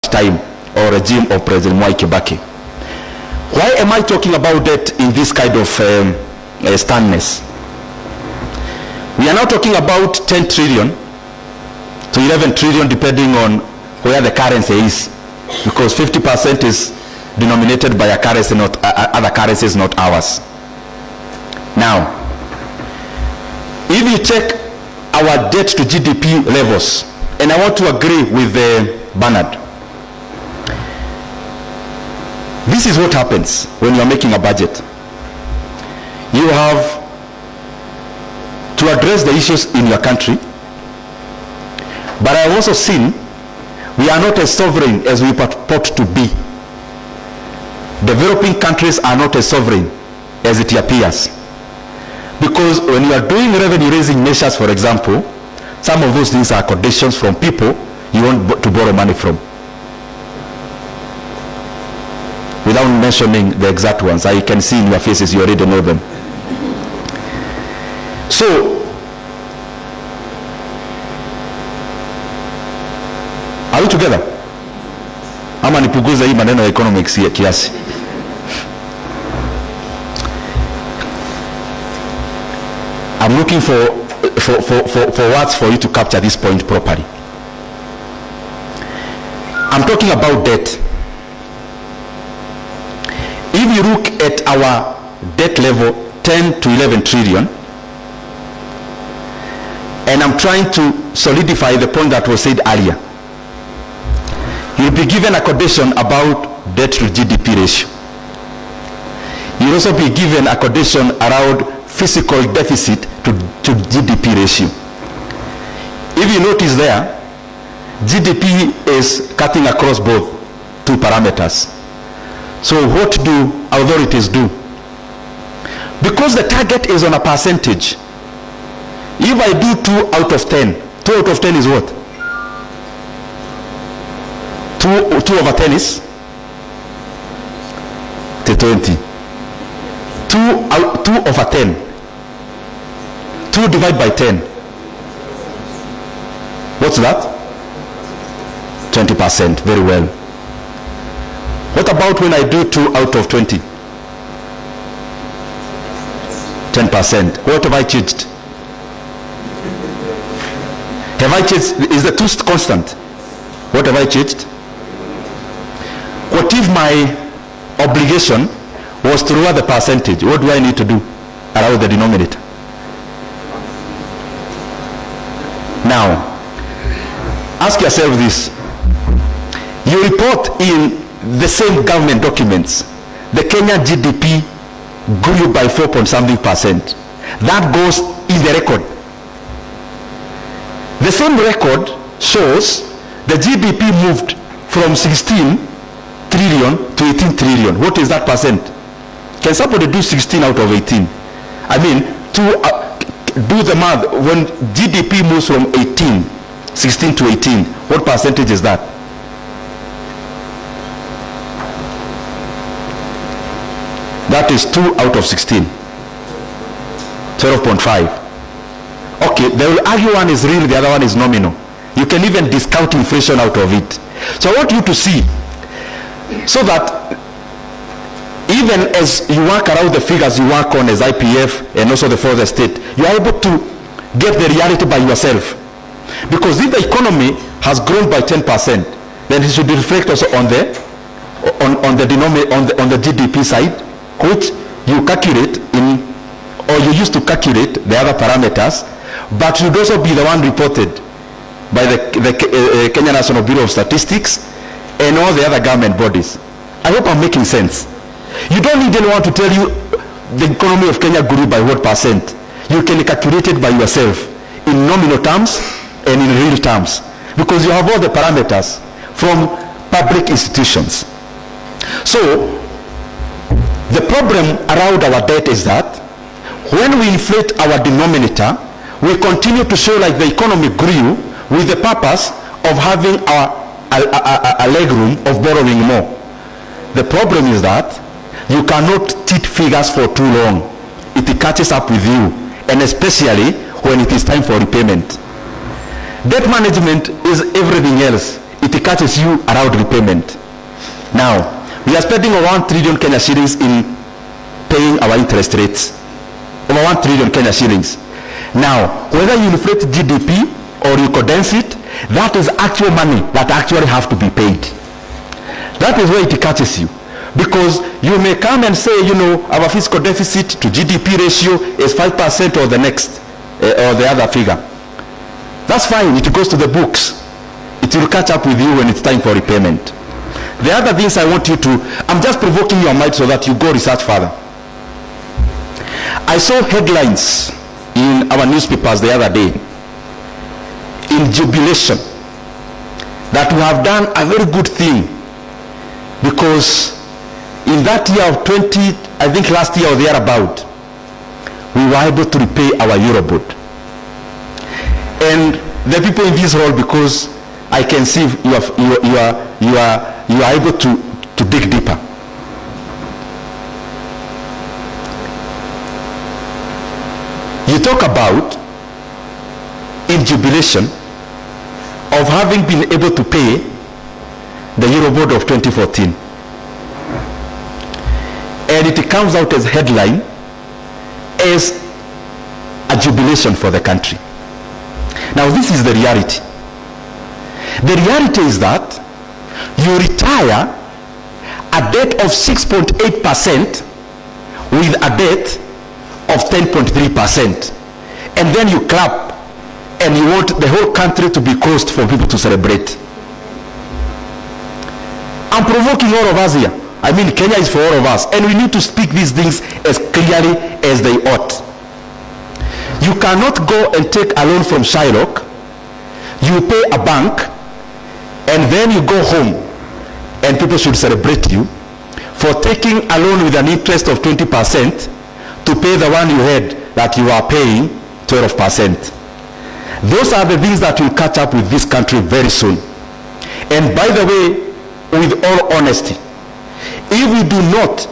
time or regime of President Mwai Kibaki. Why am I talking about debt in this kind of standness? We are now talking about 10 trillion to 11 trillion depending on where the currency is, because 50% is denominated by a currency, not other currencies, not ours. Now, if you check our debt to GDP levels, and I want to agree with Bernard, this is what happens when you are making a budget. You have to address the issues in your country, but I have also seen we are not as sovereign as we purport to be. Developing countries are not as sovereign as it appears, because when you are doing revenue raising measures, for example, some of those things are conditions from people you want to borrow money from, without mentioning the exact ones. I can see in your faces you already know them. So, are we together? Ama nipuguza hii maneno ya economics ya kiasi. I'm looking for words for you to capture this point properly. I'm talking about debt. If you look at our debt level, 10 to 11 trillion, and I'm trying to solidify the point that was said earlier, you'll be given a condition about debt to GDP ratio. You'll also be given a condition around fiscal deficit to GDP ratio. If you notice there, GDP is cutting across both two parameters. So what do authorities do? Because the target is on a percentage. If I do 2 out of 10, 2 out of 10 is what? 2 over 10 is 20. 2 over 10. 2 divided by 10. What's that? 20%. Very well. What about when I do 2 out of 20? 10%. What have I changed? Have I changed? Is the 2 constant? What have I changed? What if my obligation was to lower the percentage? What do I need to do around the denominator? Now, ask yourself this. You report in the same government documents, the Kenyan GDP grew by 4.something%. That goes in the record. The same record shows the GDP moved from 16 trillion to 18 trillion. What is that percent? Can somebody do 16 out of 18? I mean, do the math. When GDP moves from 16 to 18, what percentage is that? That is 2 out of 16. 12.5. Okay, they will argue one is real, the other one is nominal. You can even discount inflation out of it. So I want you to see, so that even as you work around the figures you work on as IPF and also the further state, you are able to get the reality by yourself. Because if the economy has grown by 10%, then it should reflect also on the GDP side, which you calculate in, or you used to calculate the other parameters, but should also be the one reported by the Kenya National Bureau of Statistics and all the other government bodies. I hope I'm making sense. You don't need anyone to tell you the economy of Kenya grew by what percent. You can calculate it by yourself in nominal terms and in real terms, because you have all the parameters from public institutions. So the problem around our debt is that when we inflate our denominator, we continue to show like the economy grew with the purpose of having a leg room of borrowing more. The problem is that you cannot cheat figures for too long. It catches up with you, and especially when it is time for repayment. Debt management is everything else. it catches you around repayment. Now, we are spending over 1 trillion Kenya shillings in paying our interest rates. Over 1 trillion Kenya shillings. Now, whether you inflate GDP or you condense it, that is actual money that actually have to be paid. That is where it catches you. Because you may come and say, you know, our fiscal deficit to GDP ratio is 5% or the next, or the other figure. That's fine, it goes to the books. It will catch up with you when it's time for repayment. The other things I want you to, I'm just provoking your mind so that you go research further. I saw headlines in our newspapers the other day, in jubilation, that we have done a very good thing, because in that year of 20, I think last year or thereabout, we were able to repay our Eurobond. And the people in this hall, because I can see you are able to dig deeper. You talk about, in jubilation, of having been able to pay the Eurobond of 2014. And it comes out as headline as a jubilation for the country. Now this is the reality. The reality is that you retire a debt of 6.8% with a debt of 10.3%, and then you clap and you want the whole country to be closed for people to celebrate. I'm provoking all of us here. I mean, Kenya is for all of us, and we need to speak these things as clearly as they ought. You cannot go and take a loan from Shylock, you pay a bank, and then you go home, and people should celebrate you for taking a loan with an interest of 20% to pay the one you had that you are paying 12%. Those are the things that will catch up with this country very soon. And by the way, with all honesty, if we do not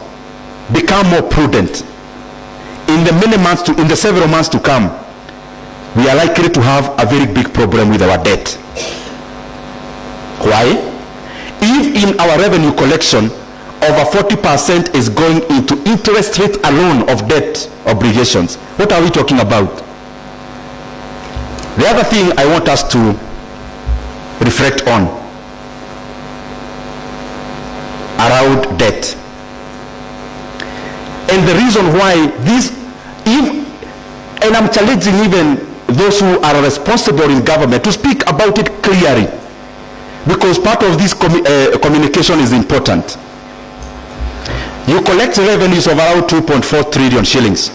become more prudent in the several months to come, we are likely to have a very big problem with our debt. Why? If in our revenue collection, over 40% is going into interest rate alone of debt obligations, what are we talking about? The other thing I want us to reflect on around debt, and the reason why this, and I'm challenging even those who are responsible in government to speak about it clearly, because part of this communication is important. You collect revenues of around 2.4 trillion shillings.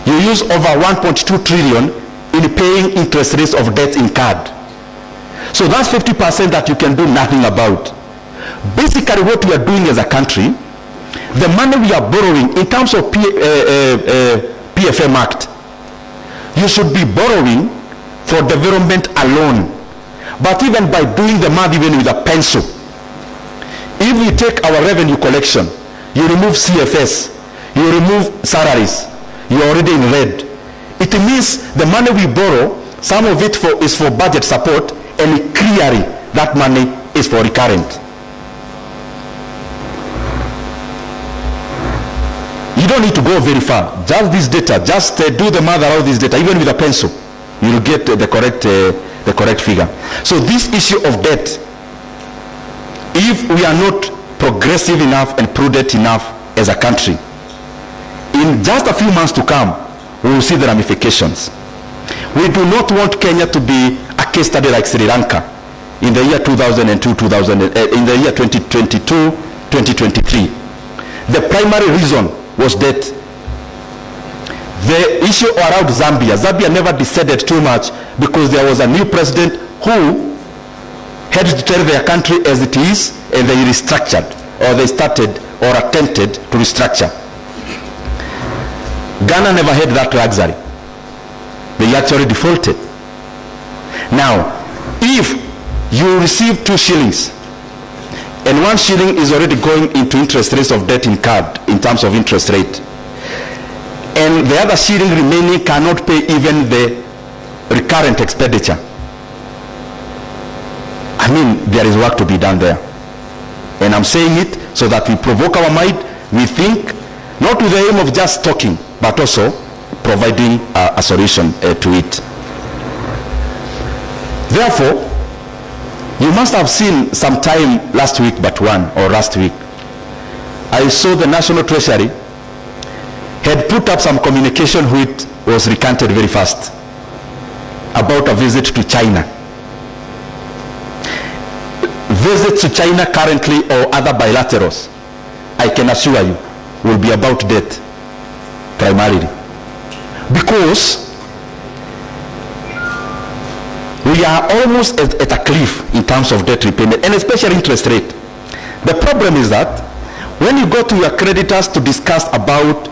You use over 1.2 trillion in paying interest rates of debt incurred. So that's 50% that you can do nothing about. Basically what we are doing as a country, the money we are borrowing in terms of PFM Act, you should be borrowing for development alone. But even by doing the math even with a pencil, if we take our revenue collection, you remove CFS, you remove salaries, you're already in red. It means the money we borrow, some of it is for budget support, and clearly that money is for recurrent. You don't need to go very far. Just this data, just do the math around this data, even with a pencil, you'll get the correct figure. So this issue of debt, if we are not progressive enough and prudent enough as a country, in just a few months to come, we will see the ramifications. We do not want Kenya to be a case study like Sri Lanka in the year 2002, in the year 2022, 2023. The primary reason was debt. The issue around Zambia never descended too much because there was a new president who had to tell their country as it is, and they restructured, or they started or attempted to restructure. Ghana never had that luxury. They actually defaulted. Now, if you receive 2 shillings and 1 shilling is already going into interest rates of debt incurred in terms of interest rate, and the other shilling remaining cannot pay even the recurrent expenditure, I mean, there is work to be done there. And I'm saying it so that we provoke our mind, we think, not with the aim of just talking, but also providing a solution to it. Therefore, you must have seen sometime last week, last week, I saw the National Treasury had put up some communication which was recanted very fast about a visit to China. Visits to China currently or other bilaterals, I can assure you, will be about debt primarily. Because we are almost at a cliff in terms of debt repayment, and especially interest rate. The problem is that when you go to your creditors to discuss about